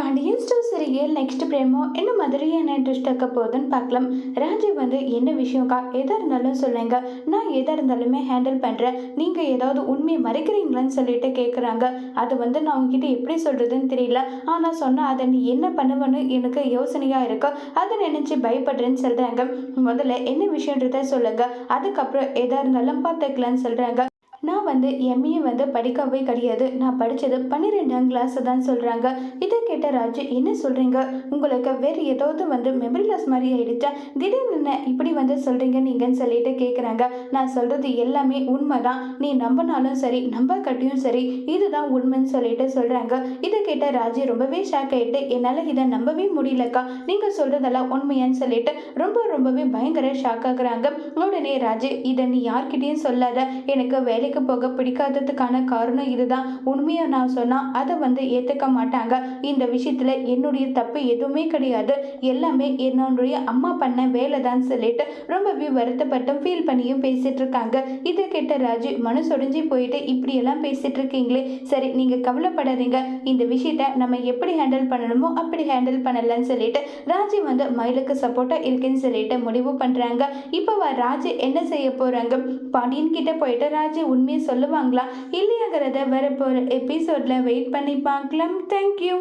Pandian store serial next promo என்ன மாதிரியான interest இருக்க போகுதுன்னு பார்க்கலாம். ராஜி வந்து என்ன விஷயம்க்கா, எதாக இருந்தாலும் சொல்லுங்க, நான் எதாக இருந்தாலுமே ஹேண்டில் பண்ணுறேன், நீங்கள் ஏதாவது உண்மையை மறைக்கிறீங்களான்னு சொல்லிட்டு கேட்குறாங்க. அது வந்து நான் உங்ககிட்ட எப்படி சொல்கிறதுன்னு தெரியல, ஆனால் சொன்னால் அதை நீ என்ன பண்ணுவேன்னு எனக்கு யோசனையாக இருக்கு, அதை நினச்சி பயப்படுறேன்னு சொல்கிறாங்க. முதல்ல என்ன விஷயன்றத சொல்லுங்கள், அதுக்கப்புறம் எதாக இருந்தாலும் பார்த்துக்கலான்னு சொல்கிறாங்க. நான் வந்து எம்ஏ வந்து படிக்கவே கிடையாது, நான் படித்தது 12ஆம் கிளாஸ் தான் சொல்கிறாங்க. இதை கேட்ட ராஜு, என்ன சொல்கிறீங்க, உங்களுக்கு வேறு ஏதாவது வந்து மெமரி லாஸ் மாதிரி ஆயிடுச்சா, திடீர்னு என்ன இப்படி வந்து சொல்கிறீங்க நீங்கன்னு சொல்லிட்டு கேட்குறாங்க. நான் சொல்கிறது எல்லாமே உண்மை தான், நீ நம்பினாலும் சரி நம்ப கட்டியும் சரி, இதுதான் உண்மைன்னு சொல்லிட்டு சொல்கிறாங்க. இதை கேட்ட ராஜு ரொம்பவே ஷாக் ஆகிட்டு, என்னால் இதை நம்பவே முடியலக்கா, நீங்கள் சொல்கிறதெல்லாம் உண்மையான்னு சொல்லிட்டு ரொம்பவே பயங்கர ஷாக் ஆகுறாங்க. உடனே ராஜு, இதை நீ யார்கிட்டையும் சொல்லாத, எனக்கு வேலைக்கு போக பிடிக்காததுக்கான காரணம் இதுதான், உண்மையை நான் சொன்னால் அதை வந்து ஏற்றுக்க மாட்டாங்க, இந்த விஷயத்தில் என்னுடைய தப்பு எதுவுமே கிடையாது, எல்லாமே என்னுடைய அம்மா பண்ண வேலை தான் சொல்லிட்டு ரொம்பவே வருத்தப்பட்டும் ஃபீல் பண்ணியும் பேசிட்டு இருக்காங்க. இதை கேட்ட ராஜு மனசொடைஞ்சி போயிட்டு, இப்படியெல்லாம் பேசிட்டு இருக்கீங்களே, சரி நீங்கள் கவலைப்படாதீங்க, இந்த விஷயத்த நம்ம எப்படி ஹேண்டில் பண்ணணுமோ அப்படி ஹேண்டில் பண்ணலான்னு சொல்லிட்டு ராஜு வந்து மயிலுக்கு சப்போர்ட்டாக இருக்குன்னு சொல்லிட்டு முடிவு பண்ணுறாங்க. இப்போ ராஜு என்ன செய்ய போகிறாங்க, பாண்டியன் கிட்ட போயிட்டு ராஜு உண்மையை சொல்லுவாங்களா இல்லையாங்கிறத வரப்போகிற எபிசோடில் வெயிட் பண்ணி பார்க்கலாம். தேங்க்யூ.